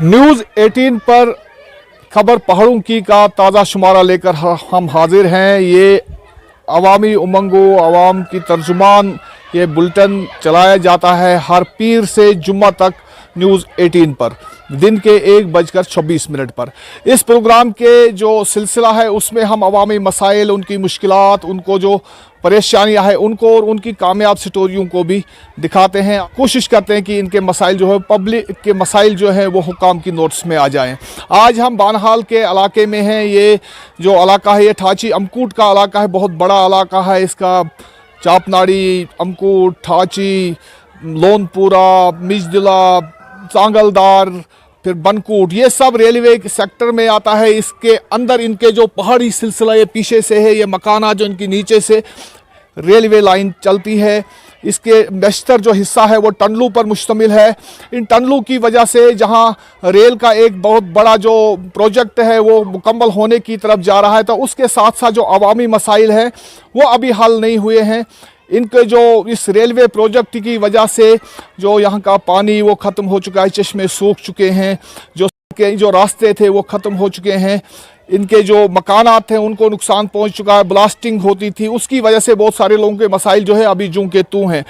News 18 पर खबर पहाड़ों की का ताज़ा शुमारा लेकर हम हाजिर हैं। ये अवामी उमंगों अवाम की तर्जुमान ये बुलेटिन चलाया जाता है हर पीर से जुम्मा तक न्यूज़ 18 पर दिन के 1:26 पर। इस प्रोग्राम के जो सिलसिला है उसमें हम अवामी मसाइल, उनकी मुश्किलात, उनको जो परेशानियां हैं उनको और उनकी कामयाब स्टोरियों को भी दिखाते हैं। कोशिश करते हैं कि इनके मसाइल जो है पब्लिक के मसाइल जो है वो हुकाम की नोट्स में आ जाएं। आज हम बानहाल के इलाके में हैं। ये जो इलाका है ये ठाची अमकूट का इलाका है, बहुत बड़ा इलाका है। इसका चापनाड़ी, अमकूट, ठाची, लोनपुरा, मिजदिला, चांगलदार, फिर बनकूट, ये सब रेलवे के सेक्टर में आता है। इसके अंदर इनके जो पहाड़ी सिलसिला ये पीछे से है, ये मकाना जो इनकी नीचे से रेलवे लाइन चलती है। इसके बेशतर जो हिस्सा है वो टनलों पर मुश्तमिल है। इन टनलों की वजह से जहां रेल का एक बहुत बड़ा जो प्रोजेक्ट है वो मुकम्मल होने की तरफ जा रहा है, तो उसके साथ साथ जो अवामी मसाइल हैं वो अभी हल नहीं हुए हैं। इनके जो इस रेलवे प्रोजेक्ट की वजह से जो यहाँ का पानी वो ख़त्म हो चुका है, चश्मे सूख चुके हैं, जो रास्ते थे वो ख़त्म हो चुके हैं, इनके जो मकानात हैं उनको नुकसान पहुँच चुका है। ब्लास्टिंग होती थी, उसकी वजह से बहुत सारे लोगों के मसाइल जो है अभी जूं के तू हैं।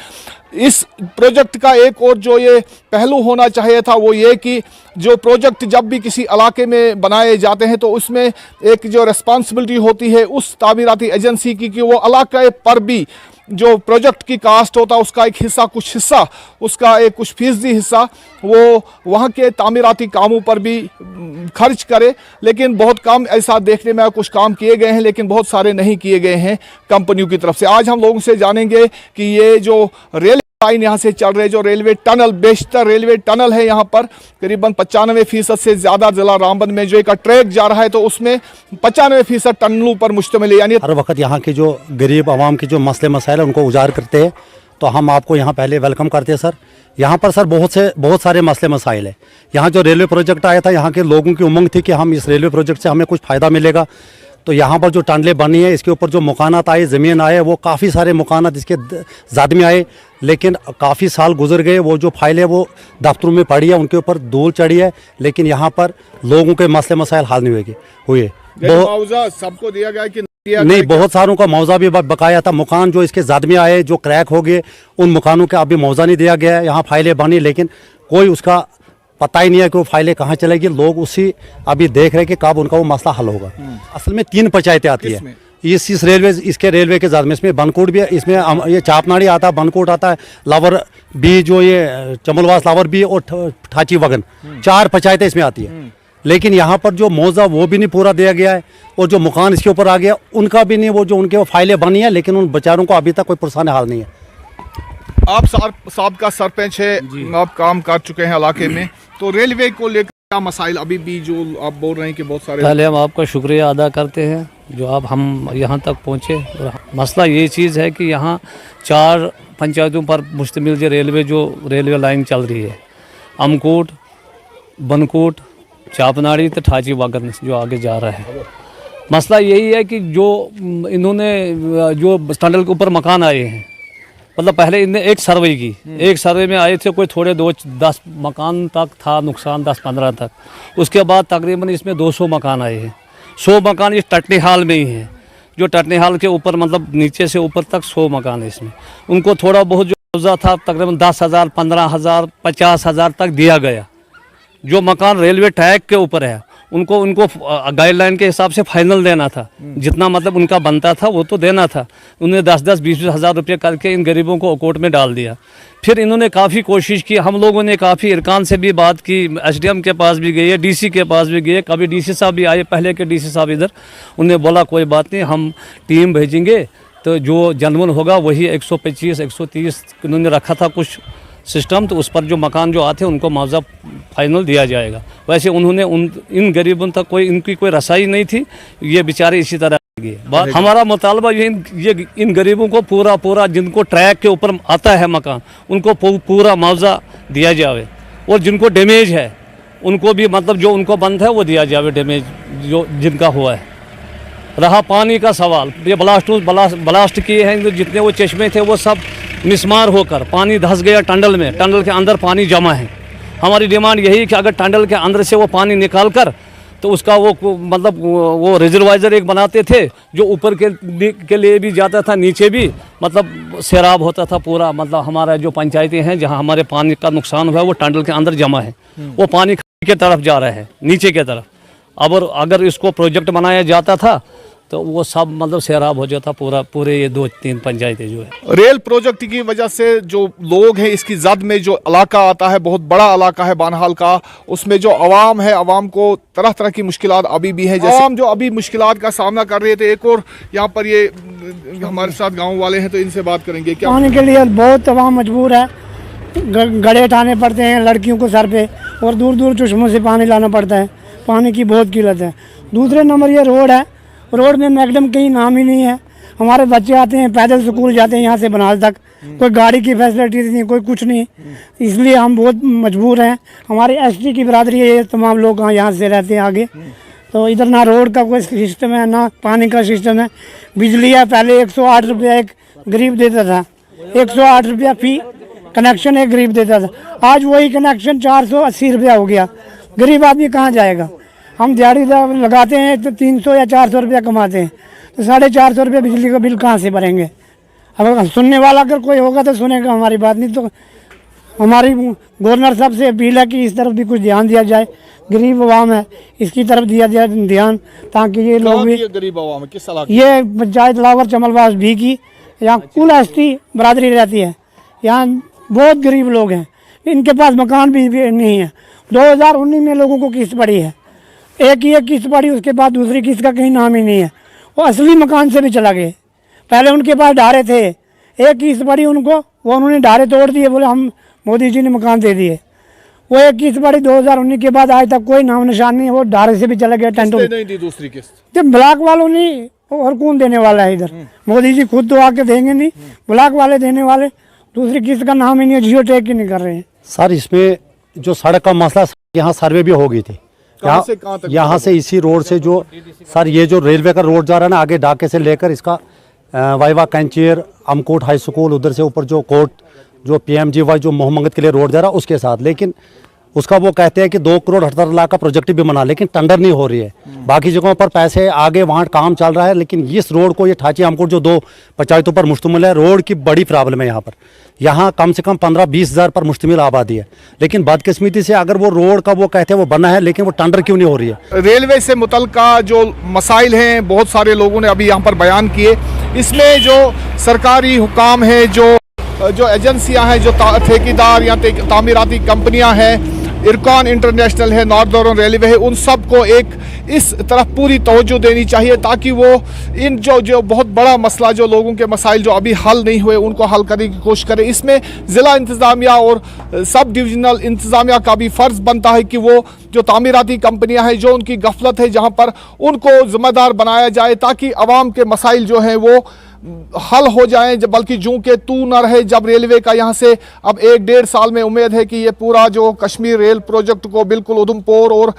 इस प्रोजेक्ट का एक और जो ये पहलू होना चाहिए था वो ये कि जो प्रोजेक्ट जब भी किसी इलाके में बनाए जाते हैं तो उसमें एक जो रिस्पॉन्सिबिलिटी होती है उस तामीराती एजेंसी की कि वो इलाके पर भी जो प्रोजेक्ट की कास्ट होता है उसका एक हिस्सा, कुछ हिस्सा उसका एक कुछ फीसदी हिस्सा वो वहाँ के तामीराती कामों पर भी खर्च करे। लेकिन बहुत कम ऐसा देखने में कुछ काम किए गए हैं, लेकिन बहुत सारे नहीं किए गए हैं कंपनियों की तरफ से। आज हम लोगों से जानेंगे कि ये जो रेल लाइन यहाँ से चल रहे, जो रेलवे टनल, बेशतर रेलवे टनल है यहाँ पर करीबन 95% से ज़्यादा जिला रामबन में जो एक ट्रैक जा रहा है तो उसमें 95% टनलों पर मुश्तमिल है। यानी हर वक्त यहाँ के जो गरीब आवाम के जो मसले मसाइल है उनको उजागर करते हैं, तो हम आपको यहाँ पहले वेलकम करते हैं सर। यहाँ पर सर बहुत सारे मसले मसाइल है। यहाँ जो रेलवे प्रोजेक्ट आया था, यहाँ के लोगों की उमंग थी कि हम इस रेलवे प्रोजेक्ट से हमें कुछ फ़ायदा मिलेगा। तो यहाँ पर जो टनलें बनी है इसके ऊपर जो मकानात आए, ज़मीन आए, वो काफ़ी सारे मकानात इसके ज़द में आए, लेकिन काफ़ी साल गुजर गए। वो जो फाइलें वो दफ्तरों में पड़ी है, उनके ऊपर धूल चढ़ी है, लेकिन यहाँ पर लोगों के मसले मसाइल हल नहीं हुए। मुआवजा सबको दिया गया कि नहीं, बहुत सारों का मुआवजा भी बकाया था। मकान जो इसके ज़द में आए, जो क्रैक हो गए, उन मकानों का अभी मुआवजा नहीं दिया गया है। यहाँ फाइलें बनी, लेकिन कोई उसका पता ही नहीं है कि वो फाइलें कहाँ चलेगी। लोग उसी अभी देख रहे हैं कि कब उनका वो मसला हल होगा। असल में 3 पंचायतें आती है इस रेलवे, इसके रेलवे के ज़द में। इसमें बनकोट भी है, इसमें ये चापनाड़ी आता है, बनकोट आता है, लावर बी, जो ये चमलवास लावर बी और ठाची वगन, 4 पंचायतें इसमें आती है। लेकिन यहाँ पर जो मुआवजा वो भी नहीं पूरा दिया गया है, और जो मकान इसके ऊपर आ गया उनका भी नहीं, वो जो उनके वो फाइलें बनी है, लेकिन उन बेचारों को अभी तक कोई पुरसाने हाल नहीं है। आप साहब का सरपंच है, आप काम कर चुके हैं इलाके में, तो रेलवे को लेकर क्या मसाइल अभी भी जो आप बोल रहे हैं कि बहुत सारे। पहले हम आपका शुक्रिया अदा करते हैं जो आप हम यहाँ तक पहुँचे। और मसला ये चीज़ है कि यहाँ 4 पंचायतों पर मुश्तमिल जो रेलवे लाइन चल रही है, अमकूट, बनकूट, चापनाड़ी तो ठाची वागन जो आगे जा रहा है। मसला यही है कि जो इन्होंने जो टनल के ऊपर मकान आए हैं, मतलब पहले इनने एक सर्वे की, एक सर्वे में आए थे कोई थोड़े 10 मकान तक था नुकसान, 10-15 तक। उसके बाद तकरीबन इसमें 200 मकान आए हैं। 100 मकान इस टटनी हाल में ही है, जो टटनी हाल के ऊपर मतलब नीचे से ऊपर तक 100 मकान है इसमें। उनको थोड़ा बहुत जो मुआवजा था तकरीबन 10,000, 15,000, 50,000 तक दिया गया। जो मकान रेलवे ट्रैक के ऊपर है उनको गाइडलाइन के हिसाब से फाइनल देना था, जितना मतलब उनका बनता था वो तो देना था। उन्होंने 10-10, 20-20 हज़ार रुपये करके इन गरीबों को अकोट में डाल दिया। फिर इन्होंने काफ़ी कोशिश की, हम लोगों ने काफ़ी इरकान से भी बात की, SDM के पास भी गए, DC के पास भी गए, कभी DC साहब भी आए, पहले के DC साहब इधर, उन्होंने बोला कोई बात नहीं, हम टीम भेजेंगे, तो जो जनवन होगा वही 125, 130 उन्होंने रखा था कुछ सिस्टम, तो उस पर जो मकान जो आते हैं उनको मुआवजा फाइनल दिया जाएगा। वैसे उन्होंने इन गरीबों तक इनकी कोई रसाई नहीं थी, ये बेचारे इसी तरह गए। हमारा मुतालबा ये इन गरीबों को पूरा जिनको ट्रैक के ऊपर आता है मकान उनको पूरा मुआवजा दिया जाए, और जिनको डैमेज है उनको भी मतलब जो उनको बंद है वो दिया जाए, डैमेज जो जिनका हुआ है। रहा पानी का सवाल, ये ब्लास्ट किए हैं, जितने वो चश्मे थे वो सब मिसमार होकर पानी धंस गया टनल में, टनल के अंदर पानी जमा है। हमारी डिमांड यही है कि अगर टनल के अंदर से वो पानी निकाल कर तो उसका वो मतलब वो रिजर्वाइजर एक बनाते थे जो ऊपर के लिए भी जाता था, नीचे भी मतलब सैराब होता था पूरा। मतलब हमारा जो पंचायतें हैं जहां हमारे पानी का नुकसान हुआ है वो टनल के अंदर जमा है, वो पानी के तरफ जा रहा है, नीचे के तरफ। अब अगर इसको प्रोजेक्ट बनाया जाता था तो वो सब मतलब सैराब हो जाता पूरे ये 2-3 पंचायतें जो है। रेल प्रोजेक्ट की वजह से जो लोग हैं, इसकी जद में जो इलाका आता है, बहुत बड़ा इलाका है बानहाल का, उसमें जो आवाम है, आवाम को तरह तरह की मुश्किलात अभी भी हैं। जैसे आवाम जो अभी मुश्किलात का सामना कर रहे थे, एक और यहाँ पर ये हमारे साथ गाँव वाले हैं तो इनसे बात करेंगे। क्या पानी के लिए बहुत आवाम मजबूर है, गड़े उठाने पड़ते हैं लड़कियों को सर पे, और दूर दूर चश्मों से पानी लाना पड़ता है। पानी की बहुत किल्लत है। दूसरे नंबर ये रोड है, रोड में मैकडम कहीं नाम ही नहीं है। हमारे बच्चे आते हैं पैदल स्कूल जाते हैं यहाँ से बनारस तक, कोई गाड़ी की फैसिलिटी नहीं, कोई कुछ नहीं। इसलिए हम बहुत मजबूर हैं। हमारी एसटी की बरादरी है, ये तमाम लोग यहाँ से रहते हैं आगे। तो इधर ना रोड का कोई सिस्टम है, ना पानी का सिस्टम है। बिजली है, पहले 108 रुपया एक गरीब देता था, 108 रुपया फी कनेक्शन एक गरीब देता था। आज वही कनेक्शन 480 रुपया हो गया। गरीब आदमी कहाँ जाएगा? हम दिहाड़ी लगाते हैं तो 300 या 400 रुपया कमाते हैं, तो 450 रुपया बिजली का बिल कहाँ से भरेंगे? अगर सुनने वाला अगर कोई होगा तो सुनेगा हमारी बात, नहीं तो हमारी गवर्नर साहब से अपील है कि इस तरफ भी कुछ ध्यान दिया जाए। गरीब आवाम है, इसकी तरफ दिया जाए ध्यान, ताकि ये लोग भी गरीब आवाम है, किस ये पंचायत लावर चमलवास भी की यहाँ कुल एसटी बरादरी रहती है। यहाँ बहुत गरीब लोग हैं, इनके पास मकान भी नहीं है। 2019 में लोगों को किस्त पड़ी है, एक ही एक किस्त पड़ी, उसके बाद दूसरी किस्त का कहीं नाम ही नहीं है। वो असली मकान से भी चला गए। पहले उनके पास ढारे थे, एक किस्त पड़ी उनको, वो उन्होंने ढारे तोड़ दिए, बोले हम मोदी जी ने मकान दे दिए। वो एक किस्त पड़ी 2019 के बाद आज तक कोई नाम निशान नहीं है, वो ढारे से भी चला गया। टेंटो नहीं दी दूसरी किस्त, जब ब्लॉक वालों ने, और कौन देने वाला है इधर? मोदी जी खुद तो आके देंगे नहीं, ब्लॉक वाले देने वाले। दूसरी किस्त का नाम ही नहीं है, जियो टैग ही नहीं कर रहे हैं। सर इसमें जो सड़क का मसला, यहाँ सर्वे भी हो गई थी। यहाँ से इसी रोड से जो सर ये जो रेलवे का रोड जा रहा है ना, आगे डाके से लेकर इसका वाइवा कैंचीर अमकोट हाई स्कूल, उधर से ऊपर जो कोर्ट जो PMGY जो मोहम्मद के लिए रोड जा रहा है उसके साथ, लेकिन उसका वो कहते हैं कि 2 करोड़ 78 लाख का प्रोजेक्ट भी बना, लेकिन टेंडर नहीं हो रही है। बाकी जगहों पर पैसे आगे वहाँ काम चल रहा है, लेकिन इस रोड को, ये ठाची अमकोट जो 2 पंचायतों पर मुश्तमिल है, रोड की बड़ी प्रॉब्लम है यहाँ पर। यहाँ कम से कम 15-20 हज़ार पर मुश्तमिल आबादी है, लेकिन बदकिस्मती से अगर वो रोड का वो कहते हैं वो बना है, लेकिन वो टेंडर क्यों नहीं हो रही है? रेलवे से मुतल्लिका जो मसाइल हैं, बहुत सारे लोगों ने अभी यहाँ पर बयान किए। इसमें जो सरकारी हुकाम है, जो एजेंसियां हैं, जो ठेकेदार या तामीराती कंपनियां हैं, इरकान इंटरनेशनल है, नॉर्दर्न रेलवे है, उन सब को एक इस तरफ पूरी तवज्जो देनी चाहिए, ताकि वो इन जो बहुत बड़ा मसला, जो लोगों के मसाइल जो अभी हल नहीं हुए, उनको हल करने की कोशिश करें। इसमें ज़िला इंतज़ामिया और सब डिविजनल इंतज़ामिया का भी फ़र्ज़ बनता है कि वो जो तामीराती कंपनियां हैं, जो उनकी गफलत है, जहाँ पर उनको ज़िम्मेदार बनाया जाए, ताकि आवाम के मसाइल जो हैं वो हल हो जाएं, बल्कि जूं के तू न रहे। जब रेलवे का यहाँ से अब 1-1.5 साल में उम्मीद है कि ये पूरा जो कश्मीर रेल प्रोजेक्ट को बिल्कुल उधमपुर और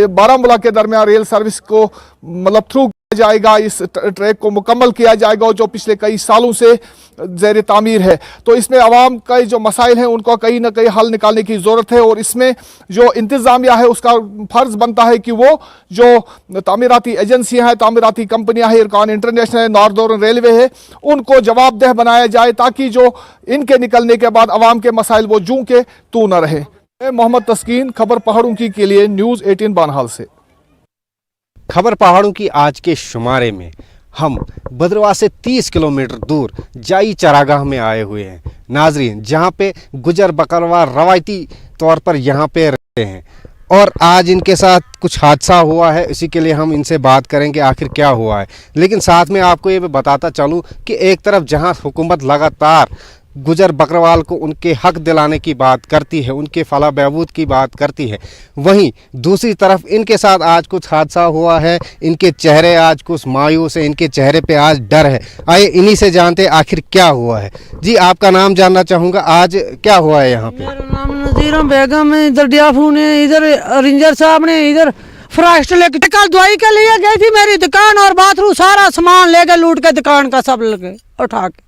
बारामूला के दरमियान रेल सर्विस को मतलब थ्रू जाएगा, इस ट्रैक को मुकम्मल किया जाएगा, जो पिछले कई सालों से ज़ेर तामीर है। तो इसमें आवाम का जो मसाइल हैं उनको कहीं ना कहीं हल निकालने की ज़रूरत है, और इसमें जो इंतज़ामिया है उसका फ़र्ज़ बनता है कि वो जो तामीराती एजेंसियां हैं, तामीराती कंपनियां हैं, इरकान इंटरनेशनल है, नॉर्दर्न रेलवे है, उनको जवाबदेह बनाया जाए, ताकि जो इनके निकलने के बाद आवाम के मसाइल वो जूं के तू न रहे। मैं मोहम्मद तस्कीन, खबर पहाड़ों की के लिए न्यूज़ 18 बानहाल से। खबर पहाड़ों की आज के शुमारे में हम भद्रवाह से 30 किलोमीटर दूर जाई चरागाह में आए हुए हैं नाजरीन, जहां पे गुजर बकरवा रवायती तौर पर यहां पे रहते हैं, और आज इनके साथ कुछ हादसा हुआ है। इसी के लिए हम इनसे बात करेंगे आखिर क्या हुआ है। लेकिन साथ में आपको ये बताता चलूँ कि एक तरफ जहां हुकूमत लगातार गुजर बकरवाल को उनके हक दिलाने की बात करती है, उनके फलाह बहबूद की बात करती है, वहीं दूसरी तरफ इनके साथ आज कुछ हादसा हुआ है। इनके चेहरे आज कुछ मायूस है, इनके चेहरे पे आज डर है। आइए इन्हीं से जानते आखिर क्या हुआ है। जी आपका नाम जानना चाहूँगा, आज क्या हुआ है यहाँ पे? मेरा नाम नज़ीरा बेगम है। इधर डियाफू ने, इधर रेंजर साहब ने इधर फॉरेस्ट लेके कल दवाई के लिए गई थी, मेरी दुकान और बाथरूम सारा सामान ले गए लूट के, दुकान का सब लेके उठा के,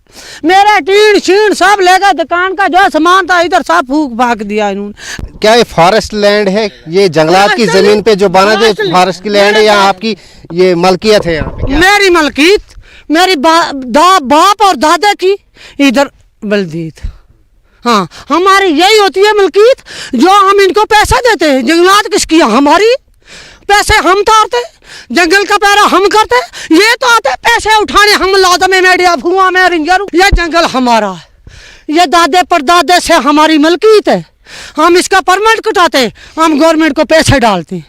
मेरा टीन शीन सब ले गए, दुकान का जो सामान था इधर सब फूक फाक दिया इन्होंने। क्या ये फॉरेस्ट लैंड है? ये जंगलात की जमीन पे जो बना थे फॉरेस्ट की लैंड है या आपकी ये मलकियत है यहाँ पे? मेरी मलकियत, मेरी बाप और दादा की इधर बलदीत। हाँ, हमारी यही होती है मलकियत, जो हम इनको पैसा देते हैं। जंगलात किसकी? हमारी, पैसे हम तारते, जंगल का पैरा हम करते, ये तो आते पैसे उठाने, हम लादम में मेडिया फुआ में रिंजर। ये जंगल हमारा है, ये दादे परदादे से हमारी मलकियत है, हम इसका परमिट कटाते, हम गवर्नमेंट को पैसे डालते।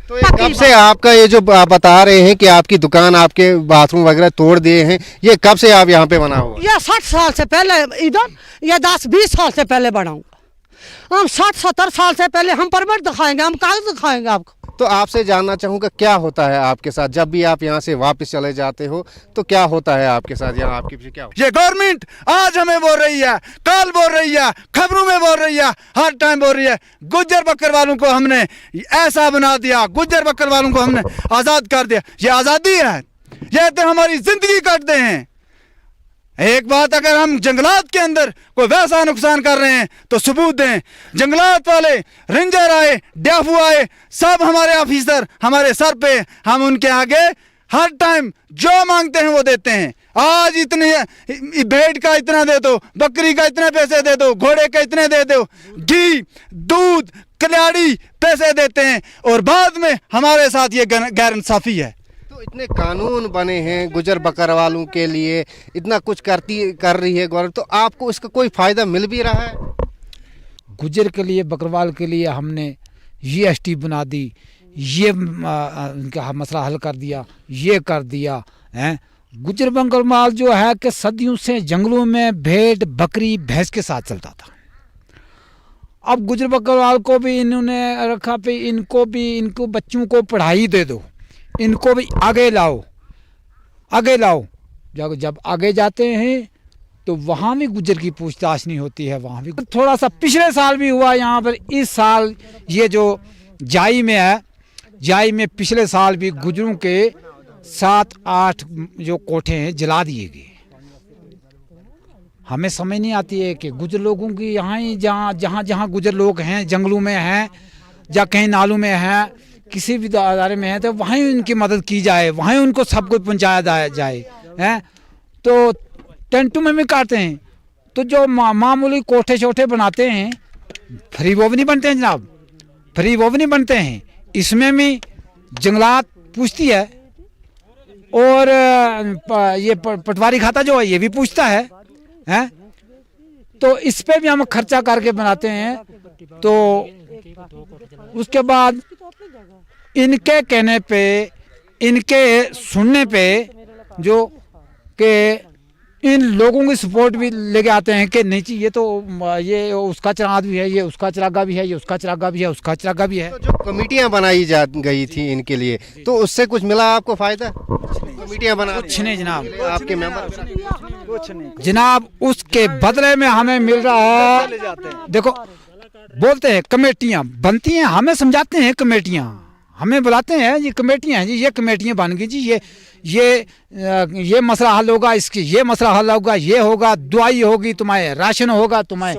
तो ये कब से आपका ये जो आप बता रहे हैं कि आपकी दुकान, आपके बाथरूम वगैरह तोड़ दिए हैं, ये कब से आप यहाँ पे बना हुआ? ये 60 साल से पहले इधर, ये 10-20 साल से पहले बनाऊंगा। हम 60-70 साल से पहले हम परमिट दिखाएंगे, हम कागज दिखाएंगे आपको। तो आपसे जानना चाहूँगा क्या होता है आपके साथ जब भी आप यहाँ से वापस चले जाते हो, तो क्या होता है आपके साथ? यहाँ आपके पीछे क्या होता है? ये गवर्नमेंट आज हमें बोल रही है, कल बोल रही है, खबरों में बोल रही है, हर टाइम बोल रही है गुज्जर बकर वालों को हमने ऐसा बना दिया, गुज्जर बकर वालों को हमने आज़ाद कर दिया। ये आज़ादी है? ये तो हमारी जिंदगी काटते हैं। एक बात, अगर हम जंगलात के अंदर कोई वैसा नुकसान कर रहे हैं तो सबूत दें। जंगलात वाले रेंजर आए, डीएफओ आए, सब हमारे ऑफिसर हमारे सर पे, हम उनके आगे हर टाइम जो मांगते हैं वो देते हैं। आज इतने भेड़ का इतना दे दो, बकरी का इतने पैसे दे दो, घोड़े का इतने दे दो, घी दूध कल्याणी पैसे देते हैं, और बाद में हमारे साथ ये गैर इंसाफी है। तो इतने कानून बने हैं गुजर बकर वालों के लिए, इतना कुछ कर रही है गवर्नमेंट, तो आपको इसका कोई फायदा मिल भी रहा है? गुजर के लिए, बकरवाल के लिए हमने GST बना दी, ये उनका मसला हल कर दिया, ये कर दिया है। गुजर बकरवाल जो है कि सदियों से जंगलों में भेड़ बकरी भैंस के साथ चलता था। अब गुजर बकरवाल को भी इन्होंने रखा पे, इनको बच्चों को पढ़ाई दे दो, इनको भी आगे लाओ, आगे लाओ। जब आगे जाते हैं तो वहाँ भी गुजर की पूछताछ नहीं होती है। वहाँ भी थोड़ा सा पिछले साल भी हुआ यहाँ पर, इस साल ये जो जाई में है, जाई में पिछले साल भी गुजरों के 7-8 जो कोठे हैं जला दिए गए। हमें समझ नहीं आती है कि गुजर लोगों की यहाँ ही जहाँ गुजर लोग हैं, जंगलों में हैं या कहीं नालों में हैं, किसी भी अदारे में है, तो वहीं उनकी मदद की जाए, वहीं उनको सब कुछ पहुँचाया जाए हैं। तो टेंटों में भी काटते हैं, तो जो मामूली कोठे छोटे बनाते हैं, फ्री वो भी नहीं बनते हैं जनाब, फ्री वो भी नहीं बनते हैं। इसमें भी जंगलात पूछती है, और ये पटवारी खाता जो है ये भी पूछता है हैं। तो इस पे भी हम खर्चा करके बनाते हैं। तो उसके बाद इनके कहने पे, इनके सुनने पे, जो कि इन लोगों की सपोर्ट भी लेके आते हैं कि नहीं चाहिए, तो ये उसका चिराग भी है, ये उसका चिरागा भी है, ये उसका चिरागा भी है, उसका चिरागा भी है। तो जो कमेटियां बनाई जा गई थी इनके लिए, तो उससे कुछ मिला आपको फायदा? कमेटियां बना, कुछ नहीं जनाब, आपके मेंबर कुछ नहीं जनाब, उसके बदले में हमें मिल रहा है। देखो, बोलते हैं कमेटियां बनती हैं, हमें समझाते हैं, कमेटियां हमें बुलाते हैं, ये कमेटियां हैं जी, ये कमेटियां बन गई जी, ये मसला हल होगा, इसकी ये मसला हल होगा, ये होगा, दवाई होगी, तुम्हारे राशन होगा, तुम्हें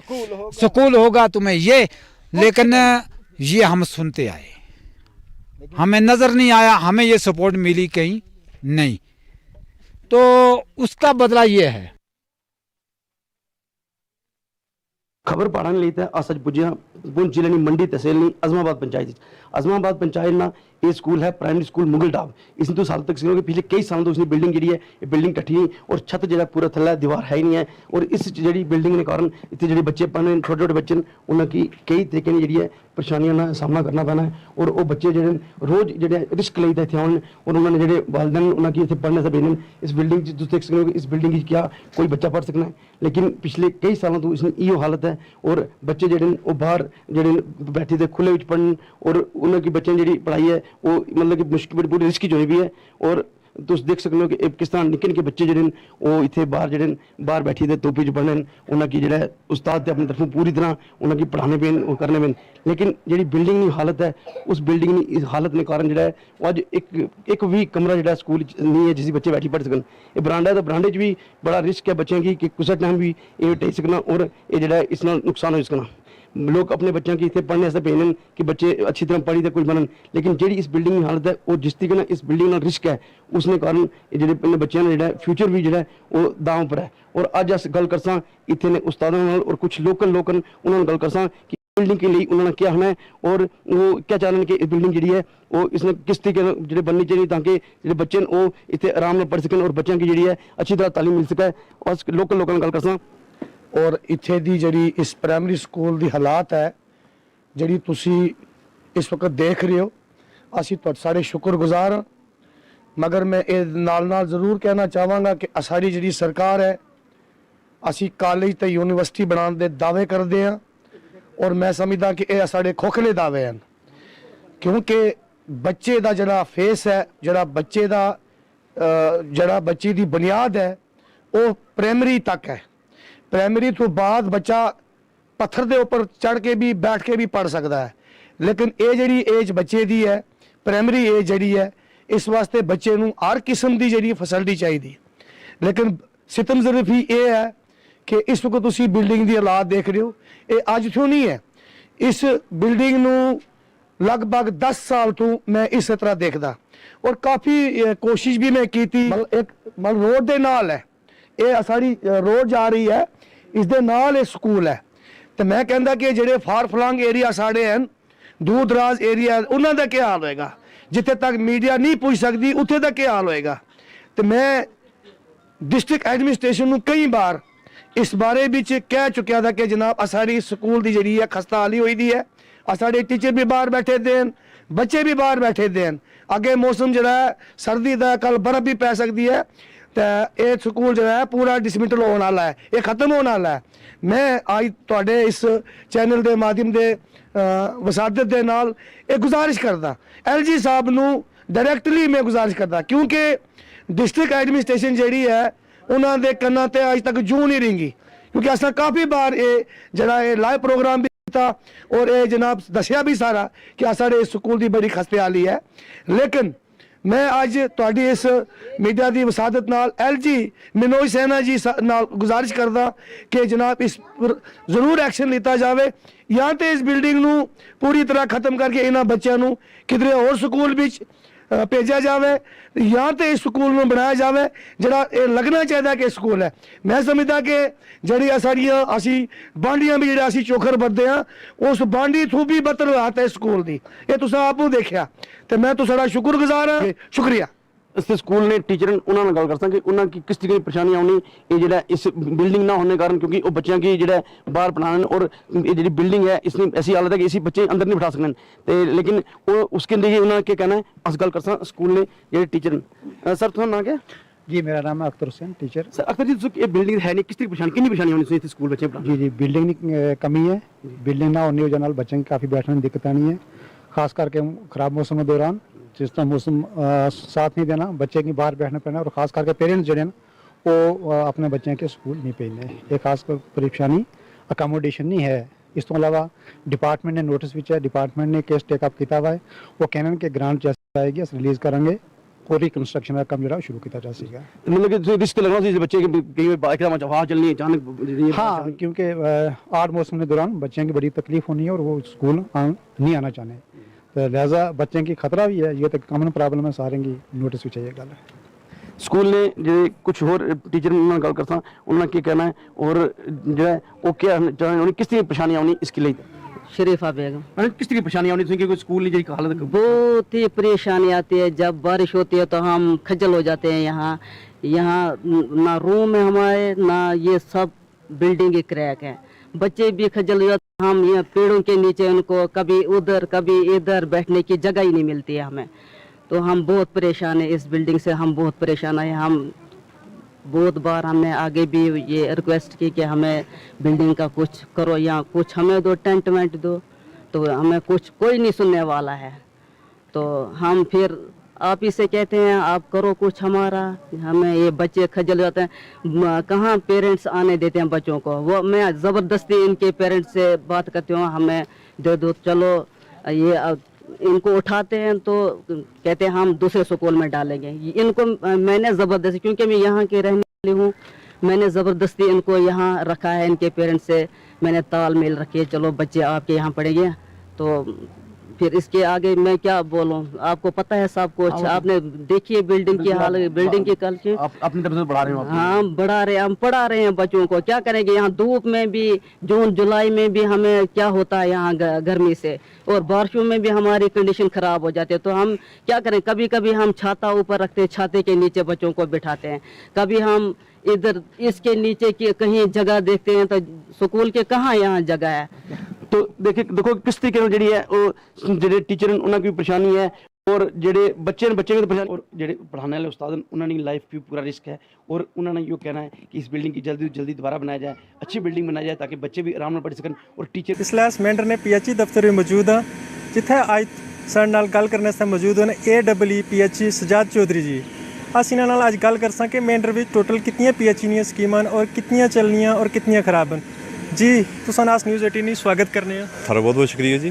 स्कूल होगा, तुम्हें ये। लेकिन ये हम सुनते आए, हमें नज़र नहीं आया, हमें ये सपोर्ट मिली कहीं नहीं। तो उसका बदला ये है। खबर पढ़ाने लेते हैं असज पुजिया पुंछ जिले की मंडी तहसील नहीं अजमाबाद पंचायत। अजमाबाद पंचायत ना ये स्कूल है प्राइमरी स्कूल मुगल डाब। इसने तो साल तक पिछले कई सालों तो इसकी बिल्डिंग जी है ये बिल्डिंग टट्ठी नहीं और छत जो पूरा थल्ला दीवार है ही नहीं है। और इस जी बिल्डिंग के कारण इतने जो बच्चे पढ़ने छोटे छोटे बच्चे उनकी कई तरीके की जी परेशानियों का सामना करना पैना है। और वो बच्चे जो रोज़ जो रिस्क लेते इतने आने और उन्होंने जो वालदेन उनकी इतने पढ़ने से भेजने इस बिल्डिंग देख सकते हो इस बिल्डिंग की क्या कोई बच्चा पढ़ सकना है। लेकिन पिछले कई सालों तो इसमें यो हालत है और बच्चे जो बाहर जो बैठे थे खुले पढ़न और उनकी बच्चों की पढ़ाई है वो मतलब कि मुश्किल पूरी रिस्क जो भी है। और तुम देख सकते हो कि किस तरह निक्के निक्के बच्चे जिहड़े वो इत्थे बाहर जिहड़े बाहर बैठी दे तोपी च पढ़ने उन्हें की जिहड़ा उस्ताद ते अपनी तरफों पूरी तरह उन्हें पढ़ाने पेन वो करने पेन, लेकिन जिहड़ी बिल्डिंग की हालत है उस बिल्डिंग की इस हालत ने कारण जिहड़ा है वो अज एक भी कमरा जिहड़ा स्कूल नहीं है जिस बच्चे बैठी पढ़ सकन। ये बरांडा है तो बरांडे च भी बड़ा रिस्क है बच्चों की कि कुछ टाइम भी ये ढही सकना और ये जिहड़ा इस नाल नुकसान हो सकना। लोग अपने बच्चों की इतने पढ़ने से भेजन कि बच्चे अच्छी तरह पढ़ी तो कुछ बनन, लेकिन जी इस बिल्डिंग की हालत है वो जिस तरीके ना इस बिल्डिंग का रिस्क है उसने कारण जो बच्चों ने जो फ्यूचर भी जो है वो दाव पर है। और अज अस गल करसा इतने ने उस्तादों और कुछ लोकल लोग उन्होंने गल करसा कि बिल्डिंग के लिए उन्होंने क्या होना है और वो क्या चाहते हैं कि इस बिल्डिंग जी है वो इसने किस तरीके जो बननी चाहिए ताकि जो बच्चे वो इतने आराम से पढ़ सकें और बच्चों की जी है अच्छी तरह तालीम मिल सके। और लोकल लोगों ने गल करसा और इत्थे दी जड़ी इस प्राइमरी स्कूल दी हालात है जड़ी तुसी इस वक्त देख रहे हो, असी तुहाडे सारे शुक्रगुजार हाँ। मगर मैं ये नाल नाल जरूर कहना चाहांगा कि सारी जड़ी सरकार है असी कॉलेज ते यूनिवर्सिटी बनाने दे दावे करते हैं और मैं समझदा कि ये साढ़े खोखले दावे हैं, क्योंकि बच्चे दा जड़ा फेस है जड़ा बच्चे दा जड़ा बच्चे दी बुनियाद है वो प्राइमरी तक है। प्राइमरी तो बाद बच्चा पत्थर के ऊपर चढ़ के भी बैठ के भी पढ़ सकता है, लेकिन ये जी एज बच्चे दी है प्राइमरी एज जी है इस वास्ते बच्चे नूं हर किस्म की जी फैसिलिटी चाहिए। लेकिन सितम सिर्फ ही ये है कि इस वक्त तुसी बिल्डिंग की हालात देख रहे हो, ये अज तो नहीं है, इस बिल्डिंग नूं लगभग 10 साल तो मैं इस तरह देखदा और काफ़ी कोशिश भी मैं की थी। एक रोड के नाल है ये सारी रोड जा रही है इस दे नाल ये स्कूल है, तो मैं कहता कि जेडे फार फलांग एरिया साढ़े हैं दूर दराज एरिया उन्होंने क्या हाल होएगा, जिथे तक मीडिया नहीं पुछ सकती उत्थे तक क्या हाल होएगा। तो मैं डिस्ट्रिक्ट एडमिनिस्ट्रेशन को कई बार इस बारे विच कह चुकिया था कि जनाब सारी स्कूल की जी है खस्ता हाली हुई दी है, साढ़े टीचर भी बाहर बैठे देन बच्चे भी बाहर बैठे देन, अगे मौसम जो है सर्दी का कल बर्फ भी पै सकती है तो ये स्कूल जो है पूरा डिसमिटल होने वाला है, ये खत्म होने वाला है। मैं आज तुहाडे इस चैनल के माध्यम से वसादत के नाल एक गुजारिश करता LG साहब नूं डायरैक्टली मैं गुजारिश करता, क्योंकि डिस्ट्रिक्ट एडमिनिस्ट्रेशन जी है उन्होंने कन्ना ते अज तक जू नहीं रिंगी, क्योंकि असा काफ़ी बार ये जरा लाइव प्रोग्राम भी था और ये जनाब दसिया भी सारा कि साढ़े स्कूल की बड़ी खस्ते हाली है। लेकिन मैं अज तुहाडी इस मीडिया की वसादत नाल LG मनोज सैना जी नाल गुजारिश करदा कि जनाब इस पर जरूर एक्शन लिया जाए, या तो इस बिल्डिंग नूं पूरी तरह खत्म करके इन्हां बच्चों नूं किधरे होर स्कूल विच भेजा जाए या तो इस स्कूल में बनाया जाए जरा ये लगना चाहिए कि स्कूल है। मैं समझदा कि जी साड़ियाँ असी बांडियां भी जो चोखर बरते हैं उस बांडी थू भी बदतर हालत है स्कूल की, ये तुसां आपू देखा तो मैं तुसाड़ा शुक्रगुजार हाँ, शुक्रिया। इस स्कूल ने टीचर उन्होंने गल करता कि उन्होंने किस तरीके की परेशानी आनी ये जो इस बिल्डिंग ना होने कारण, क्योंकि वो बच्चों की जो बाहर पढ़ाने और ये जी बिल्डिंग है इसमें ऐसी हालत है कि इसी बच्चे अंदर नहीं बिठा सकते तो, लेकिन वो उसके लिए उन्होंने क्या कहना है अस गल करता स्कूल ने जो टीचर सर थोड़ा ना क्या जी मेरा नाम है अख्तर हुसैन टीचर। सर अख्तर जी ये बिल्डिंग है नहीं किस तरीके परेशानी कितनी परेशानी होनी चाहिए स्कूल बच्चे जी जी बिल्डिंग की कमी है, बिल्डिंग ना होने की वजह बच्चों की काफ़ी बैठने में दिक्कत आनी है, खास करके ख़राब मौसम के दौरान जिस तरह मौसम साथ नहीं देना बच्चे की बाहर बैठना पड़ना और ख़ास करके पेरेंट्स जो हैं वो अपने बच्चों के स्कूल नहीं भेजने, ये खास कर परेशानी अकोमोडेशन नहीं है। इस तो अलावा डिपार्टमेंट ने नोटिस भी है, डिपार्टमेंट ने केस टेकअप किया हुआ है, वो कहने के ग्रांट जैसे आएगी अस रिलीज़ करेंगे और रिकंस्ट्रक्शन का काम जो शुरू किया जा सकेगा। मतलब कि रिस्क लग रहा बच्चे की हवा चलनी अचानक हाँ, क्योंकि आड़ मौसम के दौरान बच्चों की बड़ी तकलीफ होनी है और वो स्कूल नहीं आना चाहते, तो लिहाजा बच्चों की खतरा भी है, ये तो कॉमन प्रॉब्लम है सारे की नोटिस भी चाहिए गल स्कूल ने जो कुछ होर टीचर उन्होंने गल करता उन्होंने क्या कहना है और जो है वो क्या किस तरह परेशानी आनी इसके लिए शरीफा बेगम किस तरह परेशानी आनी क्योंकि स्कूल की हालत बहुत ही परेशानी आती है, जब बारिश होती है तो हम खज्जल हो जाते हैं। यहाँ ना रूम है हमारे ना ये सब बिल्डिंग के क्रैक हैं, बच्चे भी खज्जल हो जाते हैं। हम यहाँ पेड़ों के नीचे उनको कभी उधर कभी इधर बैठने की जगह ही नहीं मिलती है हमें, तो हम बहुत परेशान है इस बिल्डिंग से, हम बहुत परेशान है। हम बहुत बार हमने आगे भी ये रिक्वेस्ट की कि हमें बिल्डिंग का कुछ करो या कुछ हमें दो टेंट वेंट दो, तो हमें कुछ कोई नहीं सुनने वाला है। तो हम फिर आप इसे कहते हैं आप करो कुछ हमारा, हमें ये बच्चे खजल जाते हैं, कहाँ पेरेंट्स आने देते हैं बच्चों को। वो मैं ज़बरदस्ती इनके पेरेंट्स से बात करती हूँ, हमें दे दो, चलो ये इनको उठाते हैं तो कहते हैं हम दूसरे स्कूल में डालेंगे। इनको मैंने ज़बरदस्ती, क्योंकि मैं यहाँ की रहने वाली हूँ, मैंने ज़बरदस्ती इनको यहाँ रखा है, इनके पेरेंट्स से मैंने तालमेल रखी है, चलो बच्चे आपके यहाँ पढ़ेंगे। तो फिर इसके आगे मैं क्या बोलूं, आपको पता है सब कुछ, आपने देखिए बिल्डिंग की हाल, बिल्डिंग की कल की अपनी तरफ से बढ़ा रहे हो? हाँ बढ़ा रहे हैं, हम पढ़ा रहे हैं बच्चों को, क्या करेंगे। यहाँ धूप में भी, जून जुलाई में भी हमें क्या होता है यहाँ गर्मी से, और बारिशों में भी हमारी कंडीशन खराब हो जाती है। तो हम क्या करें, कभी कभी हम छाता ऊपर रखते हैं, छाते के नीचे बच्चों को बिठाते हैं, कभी हम इधर इसके नीचे की कहीं जगह देखते हैं, तो स्कूल के कहाँ यहाँ जगह है। तो देखो किस तरीके ਨਾਲ ਜਿਹੜੀ ਹੈ ਉਹ ਜਿਹੜੇ ਟੀਚਰ ਨੇ ਉਹਨਾਂ ਦੀ ਪਰੇਸ਼ਾਨੀ ਹੈ, और ਜਿਹੜੇ ਬੱਚੇ की तो परेशानी, और ਜਿਹੜੇ पढ़ाने वाले उस्ताद हैं उन्होंने लाइफ भी पूरा रिस्क है, और उन्होंने ये कहना है कि इस बिल्डिंग की जल्दी जल्दी दोबारा बनाया जाए, अच्छी बिल्डिंग बनाई जाए ताकि बच्चे भी आराम ਨਾਲ पढ़ सकन और टीचर। इसलिए मैंटर ने PHE दफ्तर में मौजूद हाँ, जिथे अज साडे नाल गल करने से मौजूद हैं AEE PHE सजाद चौधरी जी। अस इन्हां नाल अज गल कर सकें मैंटर में टोटल कितनियां PHE ਦੀਆਂ ਸਕੀਮਾਂ और कितनियां चलनियां और कितनियां खराब हैं जी। तुसां नास न्यूज़ 18 स्वागत करने हैं। थोड़ा बहुत बहुत शुक्रिया जी।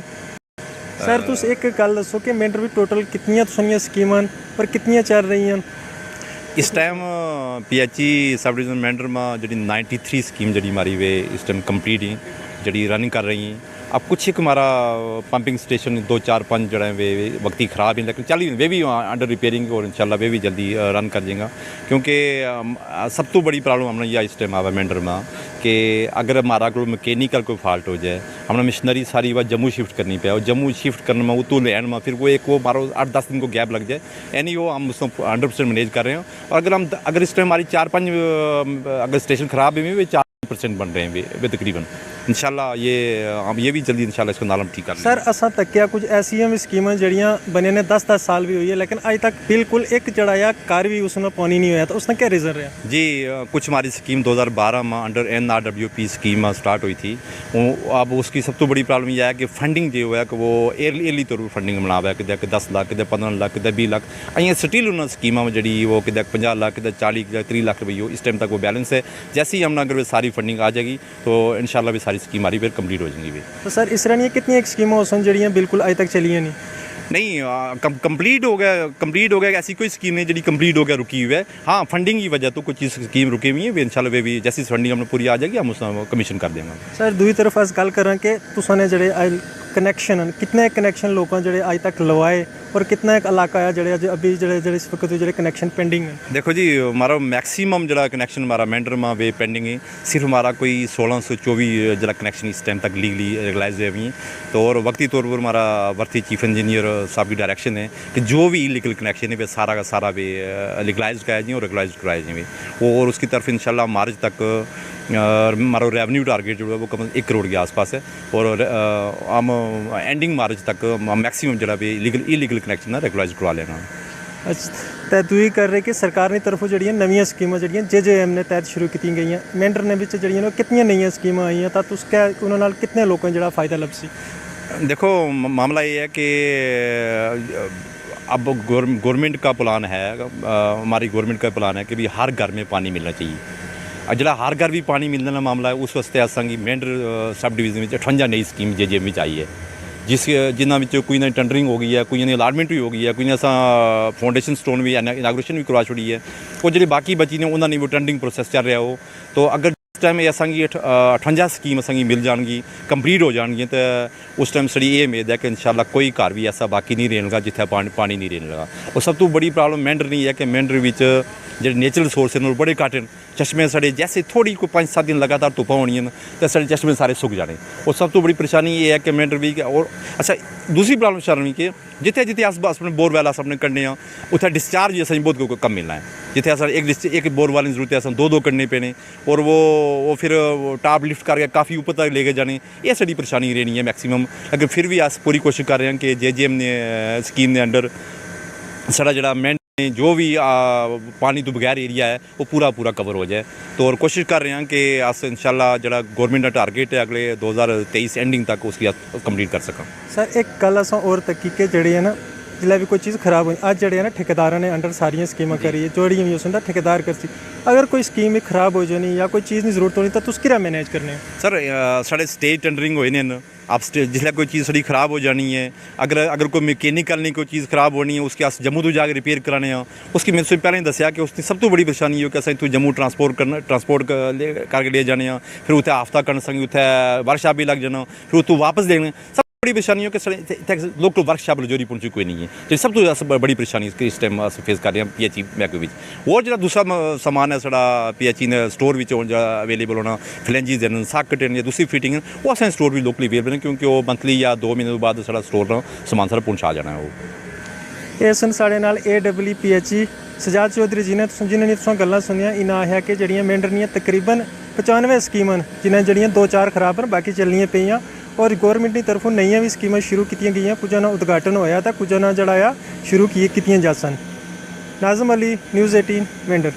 सर तुस एक गल दसो कि मैंटर में टोटल कितनियां तुसां स्कीमां और कितनियां चल रही हैं इस time? PHE sub division mentor में जी 93 स्कीम जी हमारी वे इस टाइम कंप्लीट ही जी रनिंग कर रही हैं। अब कुछ एक हमारा पंपिंग स्टेशन 2 4 5 जो है वे वक्ती ख़राब हैं, लेकिन चल वे भी अंडर रिपेयरिंग और इंशाल्लाह वे भी जल्दी रन कर जाएगा। क्योंकि सब तो बड़ी प्रॉब्लम हमने यह इस टाइम आवा मैंटर में कि अगर हमारा कोई मैकेनिकल कोई फॉल्ट हो जाए, हमने मशीनरी सारी बात जम्मू शिफ्ट करनी पे, और जम्मू शिफ्ट करने में उतो लैंड में फिर वो एक वो मारो 8-10 दिन को गैप लग जाए, यानी वो हम उसको 100% मैनेज कर रहे हैं। और अगर इस टाइम हमारी 4-5 अगर स्टेशन ख़राब है वे 4% बन रहे हैं वे तकरीबन। इंशाल्लाह ये हम ये भी जल्दी इंशाल्लाह इसको नालम ठीक कर लेंगे। सर असा तक क्या कुछ ऐसी स्कीमां जड़ियाँ बने ने 10-10 साल भी हुई है, लेकिन अज तक बिल्कुल एक जड़ाया कार भी उसने पानी नहीं होया, तो उसने क्या रीज़न रहा जी? कुछ हमारी स्कीम 2012 में अंडर NRWP स्कीम स्टार्ट हुई थी, अब उसकी सब तो बड़ी प्रॉब्लम यह है कि फंडिंग जो है कि वो एयरली तौर पर फंडिंग बना हुआ है, कि 10 लाख, कि 15 लाख, कि 20 लाख, अं स्टिल उन्होंने स्कीम में जी वो कि 50 लाख, कि 40, कि 30 लाख रुपये इस टाइम तक वो बैलेंस है। जैसे ही हमने अगर सारी फंडिंग आ जाएगी तो इंशाल्लाह भी सारी स्कीम हमारी फिर कंप्लीट हो जाएंगी भी। तो सर इस तरह कितनी स्कीमां उस जड़ियाँ बिल्कुल अज तक चलियाँ नहीं कंप्लीट हो गया ऐसी कोई स्कीम नहीं जी कंप्लीट हो गया रुकी हुई है। हाँ फंडिंग की वजह तो कुछ स्कीम रुकी हुई है, इंशाल्लाह वे भी जैसी फंडिंग हमने पूरी आ जाएगी हम उसमें कमीशन कर देंगे। सर दूसरी तरफ अस गल करें कि तुसाने जड़े कनैक्शन कितने कनैक्शन लोगों जड़े अज तक लवाए, और कितना एक इलाका है जड़े अभी जड़े इस वक्त जड़े कनैक्शन पेंडिंग है? देखो जी हमारा मैक्सिमम जरा कनैक्शन हमारा मैंटर में वे पेंडिंग है, सिर्फ हमारा कोई 1624 जरा कनैक्शन इस टाइम तक लीगली रेगलाइज हुई हैं। तो और वक्ती तौर पर हमारा वर्थी चीफ इंजीनियर साहब की डायरेक्शन है कि जो भी इलीगल कनेक्शन है वे सारा का सारा वे लीगलाइज कराया जाए और रेगुलाइज कराया जाए, और उसकी तरफ इंशाल्लाह मार्च तक हमारा रेवेन्यू टारगेट जो है वो कम 1 करोड़ के आसपास है, और हम एंडिंग मार्च तक मैक्सिमम जरा भी इलीगल कनेक्शन है रेगुलाइज करवा लेना। अच्छा तो दूई कर रहे कि सरकार की तरफों जड़ियाँ नवीं स्कीमां जड़ियाँ JJM ने तहत शुरू की गई हैं, मैंटर ने जड़ियाँ कितनी नई स्कीमां आई हैं, तो उसका उन्होंने कितने लोगों को फ़ायदा लभ सी? देखो मामला ये है कि अब गवर्नमेंट का प्लान है, हमारी गवर्नमेंट का प्लान है कि भी हर घर में पानी मिलना चाहिए। जो हर घर भी पानी मिलने का मामला है उस वास्ते असांगी मैंटर सब डिवीजन में 58 नई स्कीम JJM में आई है, जिन्होंने कोई ना टेंडरिंग हो गई है, कोई अलाटमेंट भी हो गई है, कोई असा फाउंडेशन स्टोन भी इनाग्रेशन भी करवा छोड़ी है, और जो बाकी बची ने उन्होंने वो टेंडरिंग प्रोसैस चल रहा हो। तो अगर इस टाइम असांगी 58 स्कीम असांगी मिल जाएगी कंप्लीट हो जाएगी, तो उस टाइम साड़ी ये उम्मीद है कि इंशाल्लाह कोई घर भी ऐसा बाकी नहीं रहने लगा जिथे पानी नहीं रहने लगा। और सब तो बड़ी प्रॉब्लम मैंटर नहीं है कि मैंटर में जो नेचुरल रिसोर्स हैं बड़े घट हैं, चश्मे साढ़े जैसे धोड़ी कोई 5-7 दिन लगातार धुप्पा होनी तो साढ़े चश्मे सारे सुक जाने। और सब तो बड़ी परेशानी ये है कि मैंटर भी और अच्छा दूसरी प्रॉब्लम शर्मी कि जिथे जिथे अस अपने बोरवैल अपने करने उत्थे डिस्चार्ज भी असें बहुत कम मिलना है, जिथे अस एक बोरवैल की जरूरत है असें 2-2 करने पेने, और वो फिर टॉप लिफ्ट करके काफ़ी ऊपर तक लेके जाने, ये साड़ी परेशानी रहनी है मैक्सिमम। लेकिन फिर भी अस पूरी कोशिश कर रहे हैं कि JJM ने स्कीम के अंडर साढ़ा जड़ा मैंट जो भी पानी तो बगैर एरिया है वो पूरा कवर हो जाए। तो और कोशिश कर रहे हैं कि अस इंशाल्लाह जड़ा गवर्नमेंट का टारगेट है अगले 2023 एंडिंग तक उसकी कंप्लीट कर सकें। सर एक गल अस और तकी के जड़ी है ना जिसलै भी कोई चीज़ खराब हो अज जड़े ना ठेकेदार ने अंडर सारियां स्कीमां करिए जोड़ियां भी उस ठेकेदार करसी अगर कोई स्कीम भी खराब हो जानी या कोई चीज़ की जरूरत होनी तो तुस किरा मैनेज करने सर साढ़े स्टेज टेंडरिंग होए ने आप जिसलै कोई चीज़ साड़ी खराब हो जानी है अगर कोई मैकेनिकल नहीं कोई चीज़ खराब होनी है उसके अस जम्मू तो जाके रिपेयर कराने उसकी मैं पहले दसिया कि उसकी सब तो बड़ी परेशानी है कि असें इत्थूं जम्मू ट्रांसपोर्ट करके ले जाने फिर उत्थे हफ्ता कन्न संगी उत्थे वर्कशाप भी लग जाना फिर उत्थूं वापस देने सब बड़ी परेशानी है कि लोकल वर्कशाप लजोरी पहुंची कोई नहीं है जो सब तो बड़ी परेशानी इस टाइम अस फेस कर रहे हैं PHE महकमे और जो दूसरा समान है साढ़ा PHE ने स्टोर अवेलेबल होना फ्लैंजिज हैं साकट या दूसरी फिटिंग है वो असें स्टोर भी लोकली अवेलेबल है क्योंकि वो मंथली या 2 महीने बाद साढ़ा स्टोर समान सारा पहुँचा जाना है वो इस साढ़े नाल AWPHE सजाद चौधरी जी ने जिन्होंने तुसां गल्लां सुनियां इन्हें आख्या कि जड़ियां मेंढर दियां तकरीबन 95 स्कीमां जिन्हें जड़ियां 2-4 खराब न बाकी चलनियां पेइयां और गौरमेंट की तरफों नई भी स्कीमां शुरू की गई कुछ ना उद्घाटन होया तो कुछ ना जड़ा शुरू कीतियां जा सन। नाज़म अली, न्यूज़ 18 मेंढर।